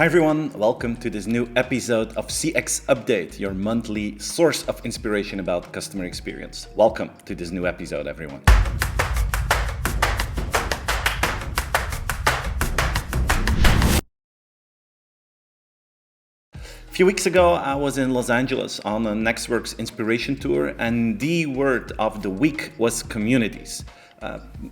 Hi everyone, welcome to this new episode of CX Update, your monthly source of inspiration about customer experience. Welcome to this new episode, everyone. A few weeks ago, I was in Los Angeles on a Nextworks inspiration tour, and the word of the week was communities.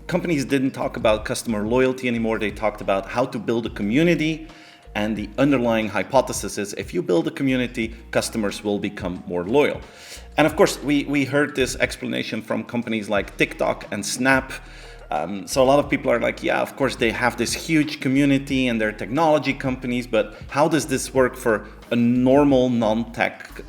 Companies didn't talk about customer loyalty anymore. They talked about how to build a community. And the underlying hypothesis is if you build a community, customers will become more loyal. And of course, we heard this explanation from companies like TikTok and Snap. So a lot of people are like, yeah, of course, they have this huge community and they're technology companies, but how does this work for a normal non-tech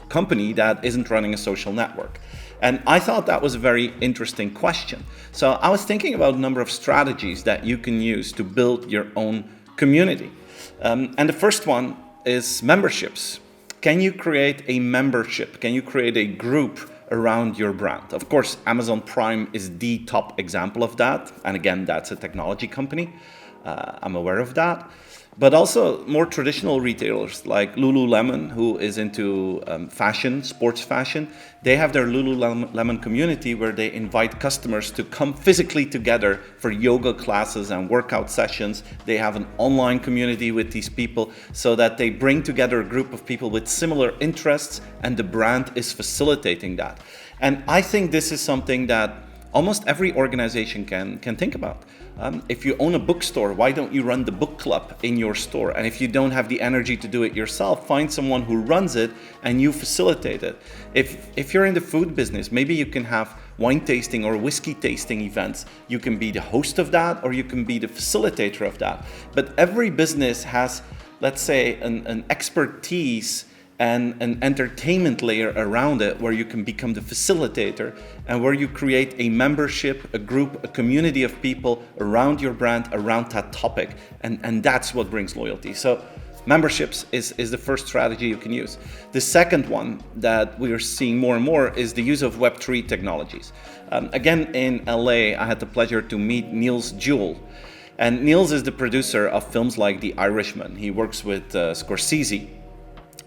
company that isn't running a social network? And I thought that was a very interesting question. So I was thinking about a number of strategies that you can use to build your own community. And the first one is memberships. Can you create a membership? Can you create a group around your brand? Of course, Amazon Prime is the top example of that. And again, that's a technology company. I'm aware of that. But also more traditional retailers like Lululemon, who is into fashion, sports fashion. They have their Lululemon community where they invite customers to come physically together for yoga classes and workout sessions. They have an online community with these people so that they bring together a group of people with similar interests, and the brand is facilitating that. And I think this is something that almost every organization can think about. If you own a bookstore, why don't you run the book club in your store? And if you don't have the energy to do it yourself, find someone who runs it and you facilitate it. If you're in the food business, maybe you can have wine tasting or whiskey tasting events. You can be the host of that, or you can be the facilitator of that. But every business has, let's say, an expertise and an entertainment layer around it where you can become the facilitator and where you create a membership, a group, a community of people around your brand, around that topic. And that's what brings loyalty. So memberships is the first strategy you can use. The second one that we are seeing more and more is the use of Web3 technologies. Again, in LA, I had the pleasure to meet Niels Jewell. And Niels is the producer of films like The Irishman. He works with Scorsese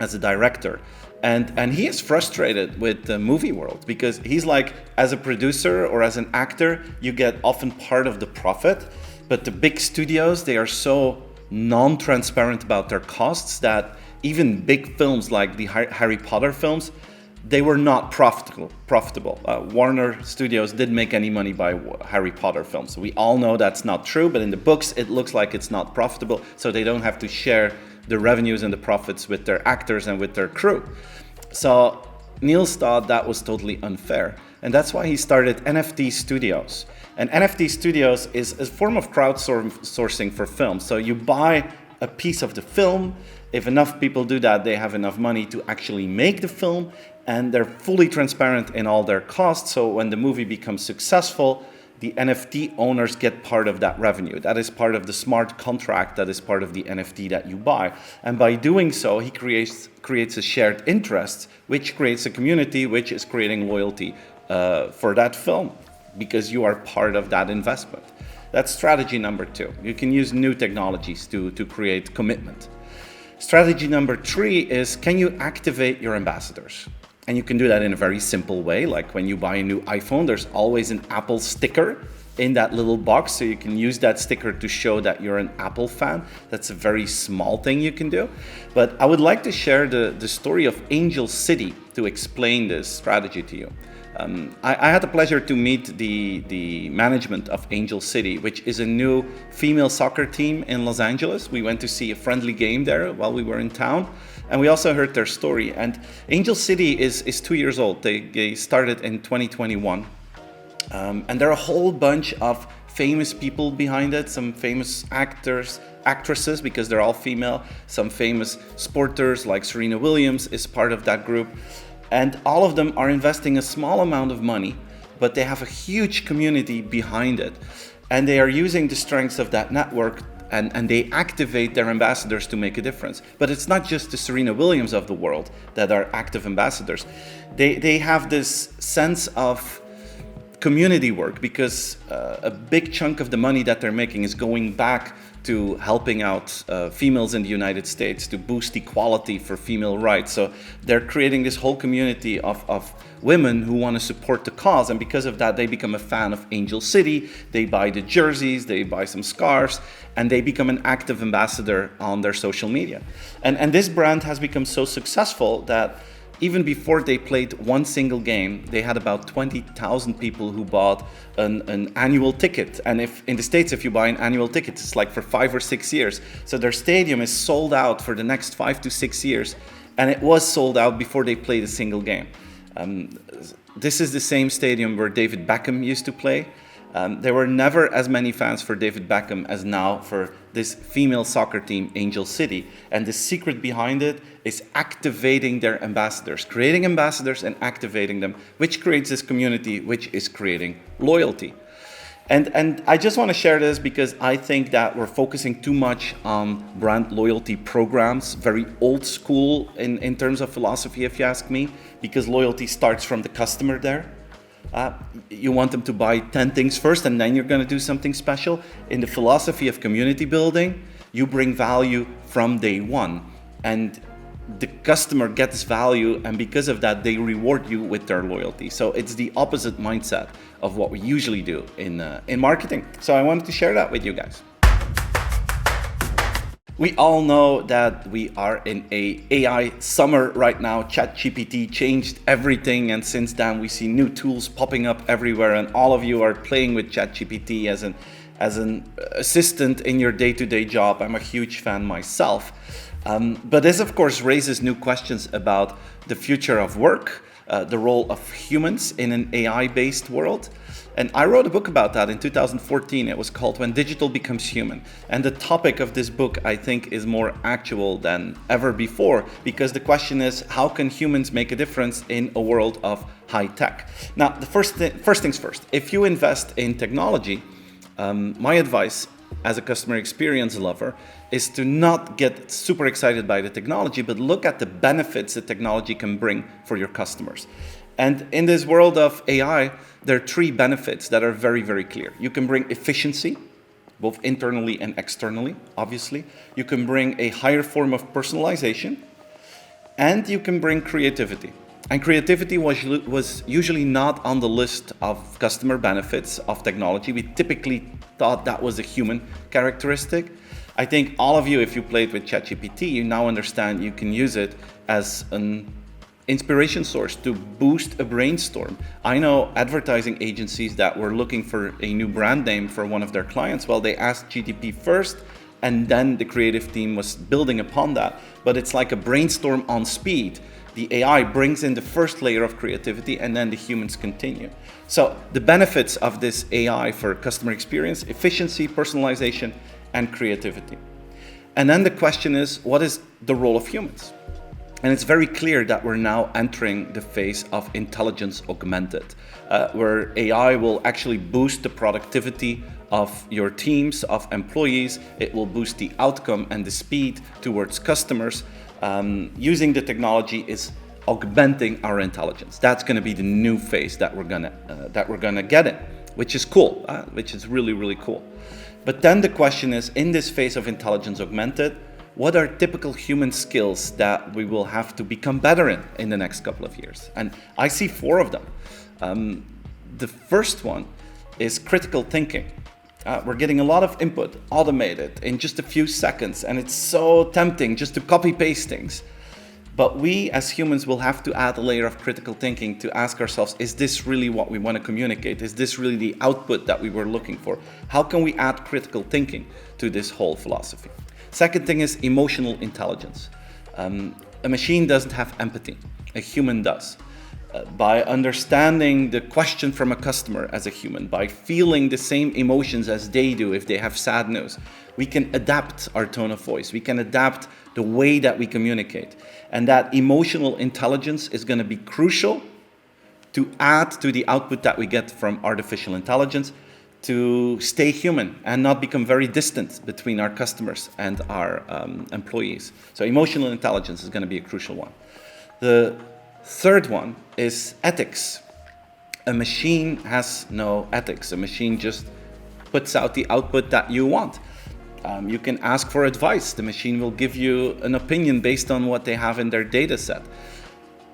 as a director, and he is frustrated with the movie world because he's like, as a producer or as an actor, you get often part of the profit, but the big studios, they are so non-transparent about their costs that even big films like the Harry Potter films, they were not profitable. Warner Studios didn't make any money by Harry Potter films. We all know that's not true, but in the books, it looks like it's not profitable, so they don't have to share the revenues and the profits with their actors and with their crew. So Niels thought that was totally unfair. And that's why he started NFT Studios. And NFT Studios is a form of crowdsourcing for films. So you buy a piece of the film. If enough people do that, they have enough money to actually make the film. And they're fully transparent in all their costs. So when the movie becomes successful, the NFT owners get part of that revenue. That is part of the smart contract, that is part of the NFT that you buy. And by doing so, he creates a shared interest, which creates a community, which is creating loyalty for that film, because you are part of that investment. That's strategy number 2. You can use new technologies to create commitment. Strategy number 3 is, can you activate your ambassadors? And you can do that in a very simple way. Like when you buy a new iPhone, there's always an Apple sticker in that little box. So you can use that sticker to show that you're an Apple fan. That's a very small thing you can do. But I would like to share the story of Angel City to explain this strategy to you. I had the pleasure to meet the management of Angel City, which is a new female soccer team in Los Angeles. We went to see a friendly game there while we were in town. And we also heard their story. And Angel City is 2 years old. They started in 2021. And there are a whole bunch of famous people behind it. Some famous actors, actresses, because they're all female. Some famous sporters like Serena Williams is part of that group. And all of them are investing a small amount of money, but they have a huge community behind it. And they are using the strengths of that network and they activate their ambassadors to make a difference. But it's not just the Serena Williams of the world that are active ambassadors. They have this sense of community work because a big chunk of the money that they're making is going back to helping out females in the United States, to boost equality for female rights. So they're creating this whole community of women who want to support the cause, and because of that they become a fan of Angel City. They buy the jerseys, they buy some scarves, and they become an active ambassador on their social media. And this brand has become so successful that even before they played one single game, they had about 20,000 people who bought an annual ticket. And if in the States, if you buy an annual ticket, it's like for 5 or 6 years. So their stadium is sold out for the next 5 to 6 years. And it was sold out before they played a single game. This is the same stadium where David Beckham used to play. There were never as many fans for David Beckham as now for this female soccer team, Angel City. And the secret behind it is activating their ambassadors, creating ambassadors and activating them, which creates this community, which is creating loyalty. And I just want to share this because I think that we're focusing too much on brand loyalty programs, very old school in terms of philosophy, if you ask me, because loyalty starts from the customer there. You want them to buy 10 things first and then you're going to do something special. In the philosophy of community building, you bring value from day one. And the customer gets value, and because of that, they reward you with their loyalty. So it's the opposite mindset of what we usually do in marketing. So I wanted to share that with you guys. We all know that we are in a AI summer right now. ChatGPT changed everything, and since then we see new tools popping up everywhere, and all of you are playing with ChatGPT as an assistant in your day-to-day job. I'm a huge fan myself. But this, of course, raises new questions about the future of work, the role of humans in an AI-based world. And I wrote a book about that in 2014. It was called When Digital Becomes Human. And the topic of this book, I think, is more actual than ever before, because the question is, how can humans make a difference in a world of high tech? Now, the first things first, if you invest in technology, my advice as a customer experience lover is to not get super excited by the technology, but look at the benefits that technology can bring for your customers. And in this world of AI, there are 3 benefits that are very, very clear. You can bring efficiency, both internally and externally, obviously. You can bring a higher form of personalization, and you can bring creativity. And creativity was usually not on the list of customer benefits of technology. We typically thought that was a human characteristic. I think all of you, if you played with ChatGPT, you now understand you can use it as an inspiration source to boost a brainstorm. I know advertising agencies that were looking for a new brand name for one of their clients. Well, they asked GTP first, and then the creative team was building upon that. But it's like a brainstorm on speed. The AI brings in the first layer of creativity, and then the humans continue. So the benefits of this AI for customer experience: efficiency, personalization, and creativity. And then the question is, what is the role of humans? And it's very clear that we're now entering the phase of intelligence augmented, where AI will actually boost the productivity of your teams, of employees. It will boost the outcome and the speed towards customers. Using the technology is augmenting our intelligence. That's going to be the new phase that we're gonna get in, which is cool, which is really, really cool. But then the question is, in this phase of intelligence augmented, what are typical human skills that we will have to become better in the next couple of years? And I see 4 of them. The first one is critical thinking. We're getting a lot of input automated in just a few seconds, and it's so tempting just to copy paste things. But we as humans will have to add a layer of critical thinking to ask ourselves, is this really what we want to communicate? Is this really the output that we were looking for? How can we add critical thinking to this whole philosophy? Second thing is emotional intelligence. A machine doesn't have empathy, a human does. By understanding the question from a customer as a human, by feeling the same emotions as they do if they have sad news, we can adapt our tone of voice. We can adapt the way that we communicate. And that emotional intelligence is going to be crucial to add to the output that we get from artificial intelligence, to stay human and not become very distant between our customers and our employees. So emotional intelligence is going to be a crucial one. The third one is ethics. A machine has no ethics. A machine just puts out the output that you want. You can ask for advice. The machine will give you an opinion based on what they have in their data set.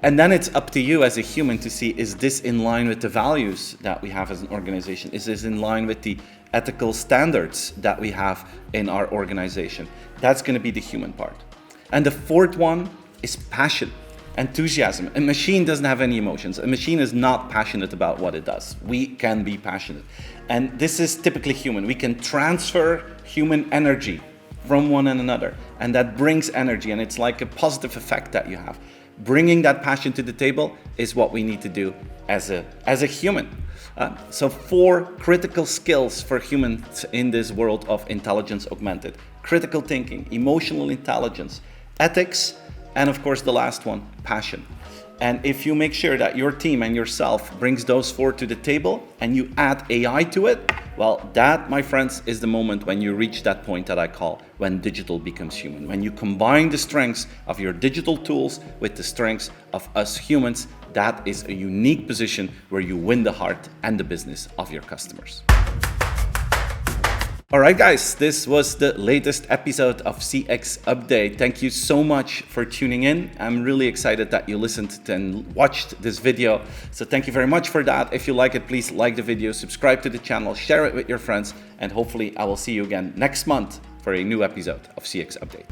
And then it's up to you as a human to see, is this in line with the values that we have as an organization? Is this in line with the ethical standards that we have in our organization? That's going to be the human part. And the fourth one is passion, enthusiasm. A machine doesn't have any emotions. A machine is not passionate about what it does. We can be passionate. And this is typically human. We can transfer human energy from one another, and that brings energy, and it's like a positive effect that you have. Bringing that passion to the table is what we need to do as a human. So 4 critical skills for humans in this world of intelligence augmented: critical thinking, emotional intelligence, ethics, and of course the last one, passion. And if you make sure that your team and yourself brings those 4 to the table and you add AI to it, well, that, my friends, is the moment when you reach that point that I call when digital becomes human. When you combine the strengths of your digital tools with the strengths of us humans, that is a unique position where you win the heart and the business of your customers. All right, guys, this was the latest episode of CX Update. Thank you so much for tuning in. I'm really excited that you listened and watched this video. So thank you very much for that. If you like it, please like the video, subscribe to the channel, share it with your friends, and hopefully I will see you again next month for a new episode of CX Update.